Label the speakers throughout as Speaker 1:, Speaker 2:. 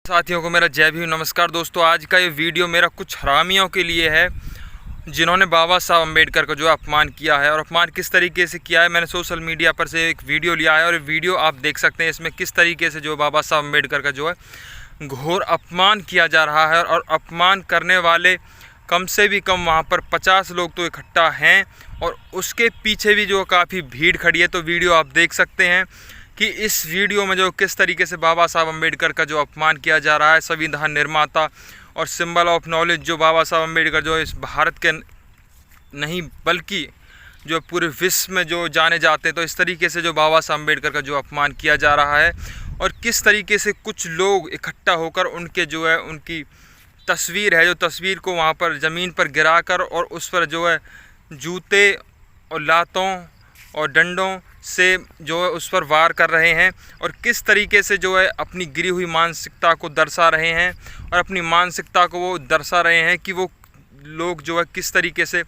Speaker 1: साथियों को मेरा जय भीम। नमस्कार दोस्तों, आज का ये वीडियो मेरा कुछ हरामियों के लिए है जिन्होंने बाबा साहब अम्बेडकर का जो अपमान किया है। और अपमान किस तरीके से किया है, मैंने सोशल मीडिया पर से एक वीडियो लिया है और ये वीडियो आप देख सकते हैं। इसमें किस तरीके से जो बाबा साहब अम्बेडकर का जो है घोर अपमान किया जा रहा है। और अपमान करने वाले कम से भी कम वहाँ पर 50 लोग तो इकट्ठा हैं और उसके पीछे भी जो काफ़ी भीड़ खड़ी है। तो वीडियो आप देख सकते हैं कि इस वीडियो में जो किस तरीके से बाबा साहब अम्बेडकर का जो अपमान किया जा रहा है। संविधान निर्माता और सिंबल ऑफ नॉलेज जो बाबा साहब अम्बेडकर जो इस भारत के नहीं बल्कि जो पूरे विश्व में जो जाने जाते हैं, तो इस तरीके से जो बाबा साहब अम्बेडकर का जो अपमान किया जा रहा है और किस तरीके से कुछ लोग इकट्ठा होकर उनके जो है उनकी तस्वीर है, जो तस्वीर को वहाँ पर ज़मीन पर गिराकर और उस पर जो है जूते और लातों और डंडों से जो है उस पर वार कर रहे हैं। और किस तरीके से जो है अपनी गिरी हुई मानसिकता को दर्शा रहे हैं और अपनी मानसिकता को वो दर्शा रहे हैं कि वो लोग जो है किस तरीके से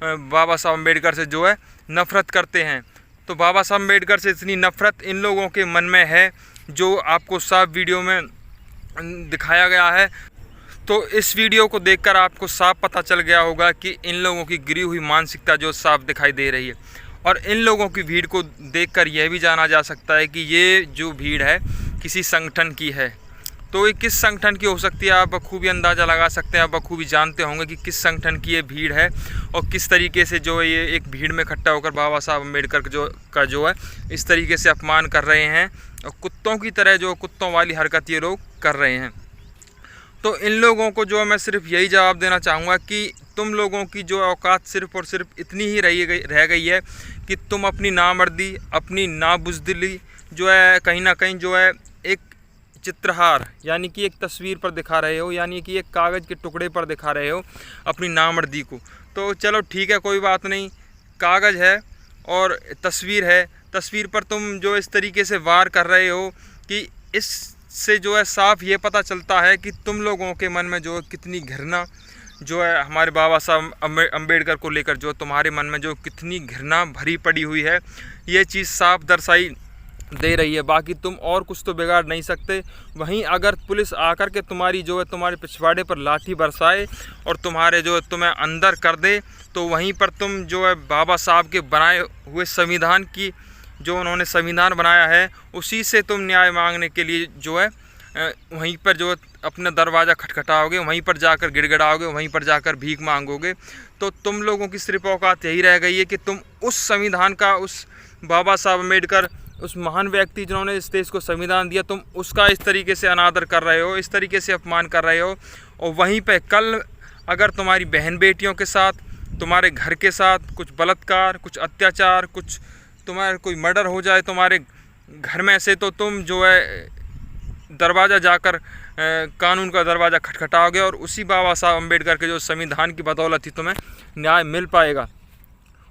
Speaker 1: बाबा साहब अम्बेडकर से जो है नफ़रत करते हैं। तो बाबा साहब अम्बेडकर से इतनी नफ़रत इन लोगों के मन में है जो आपको साफ वीडियो में दिखाया गया है। तो इस वीडियो को देखकर आपको साफ पता चल गया होगा कि इन लोगों की गिरी हुई मानसिकता जो साफ दिखाई दे रही है। और इन लोगों की भीड़ को देखकर यह भी जाना जा सकता है कि ये जो भीड़ है किसी संगठन की है। तो ये किस संगठन की हो सकती है, आप बखूबी अंदाज़ा लगा सकते हैं। आप बखूबी जानते होंगे कि किस संगठन की ये भीड़ है और किस तरीके से जो है ये एक भीड़ में इकट्ठा होकर बाबा साहब अम्बेडकर का जो है इस तरीके से अपमान कर रहे हैं और कुत्तों की तरह जो कुत्तों वाली हरकत ये लोग कर रहे हैं। तो इन लोगों को जो है मैं सिर्फ यही जवाब देना चाहूँगा कि तुम लोगों की जो औकात सिर्फ और सिर्फ इतनी ही रह गई है कि तुम अपनी नामर्दी, अपनी नाबुज़दिली जो है कहीं ना कहीं जो है एक चित्रहार यानी कि एक तस्वीर पर दिखा रहे हो, यानी कि एक कागज़ के टुकड़े पर दिखा रहे हो अपनी नामर्दी को। तो चलो ठीक है, कोई बात नहीं, कागज़ है और तस्वीर है। तस्वीर पर तुम जो इस तरीके से वार कर रहे हो कि इससे जो है साफ ये पता चलता है कि तुम लोगों के मन में जो कितनी घृणा जो है हमारे बाबा साहब अम्बेडकर को लेकर जो तुम्हारे मन में जो कितनी घृणा भरी पड़ी हुई है, ये चीज़ साफ दर्शाई दे रही है। बाकी तुम और कुछ तो बिगाड़ नहीं सकते। वहीं अगर पुलिस आकर के तुम्हारी जो है तुम्हारे पिछवाड़े पर लाठी बरसाए और तुम्हारे जो है तुम्हें अंदर कर दे, तो वहीं पर तुम जो है बाबा साहब के बनाए हुए संविधान की जो उन्होंने संविधान बनाया है उसी से तुम न्याय मांगने के लिए जो है वहीं पर जो अपना दरवाज़ा खटखटाओगे, वहीं पर जाकर गिड़गिड़ाओगे, वहीं पर जाकर भीख मांगोगे। तो तुम लोगों की सिर्फ औकात यही रह गई है कि तुम उस संविधान का, उस बाबा साहब अम्बेडकर, उस महान व्यक्ति जिन्होंने इस देश को संविधान दिया, तुम उसका इस तरीके से अनादर कर रहे हो, इस तरीके से अपमान कर रहे हो। और वहीं पर कल अगर तुम्हारी बहन बेटियों के साथ, तुम्हारे घर के साथ कुछ बलात्कार, कुछ अत्याचार, कुछ तुम्हारा कोई मर्डर हो जाए तुम्हारे घर में से, तो तुम जो है दरवाज़ा जाकर कानून का दरवाज़ा खटखटाओगे और उसी बाबा साहब अम्बेडकर के जो संविधान की बदौलत ही तुम्हें न्याय मिल पाएगा।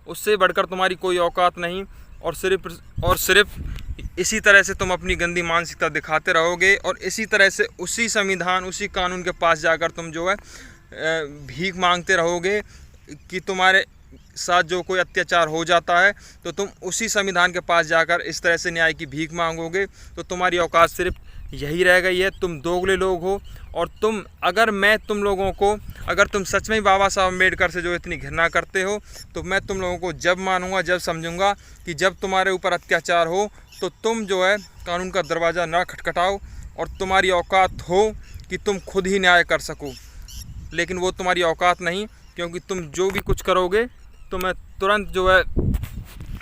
Speaker 1: उससे बढ़कर तुम्हारी कोई औकात नहीं। और सिर्फ इसी तरह से तुम अपनी गंदी मानसिकता दिखाते रहोगे और इसी तरह से उसी संविधान, उसी कानून के पास जाकर तुम जो है भीख मांगते रहोगे कि तुम्हारे साथ जो कोई अत्याचार हो जाता है तो तुम उसी संविधान के पास जाकर इस तरह से न्याय की भीख मांगोगे। तो तुम्हारी औकात सिर्फ यही रह गई है। तुम दोगले लोग हो। और अगर तुम सच में बाबा साहब अम्बेडकर से जो इतनी घृणा करते हो, तो मैं तुम लोगों को जब मानूंगा, जब समझूंगा कि जब तुम्हारे ऊपर अत्याचार हो तो तुम जो है कानून का दरवाज़ा ना खटखटाओ और तुम्हारी औकात हो कि तुम खुद ही न्याय कर सको। लेकिन वो तुम्हारी औकात नहीं, क्योंकि तुम जो भी कुछ करोगे तुम्हें तुरंत जो है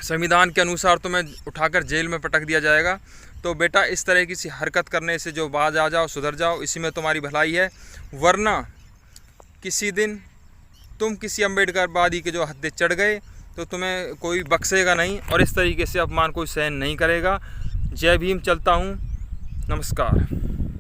Speaker 1: संविधान के अनुसार तुम्हें उठाकर जेल में पटक दिया जाएगा। तो बेटा, इस तरह की सी हरकत करने से जो बाज आ जाओ, सुधर जाओ, इसी में तुम्हारी भलाई है। वरना किसी दिन तुम किसी अम्बेडकरवादी के जो हत्थे चढ़ गए तो तुम्हें कोई बख्शेगा नहीं और इस तरीके से अपमान कोई सहन नहीं करेगा। जय भीम। चलता हूँ। नमस्कार।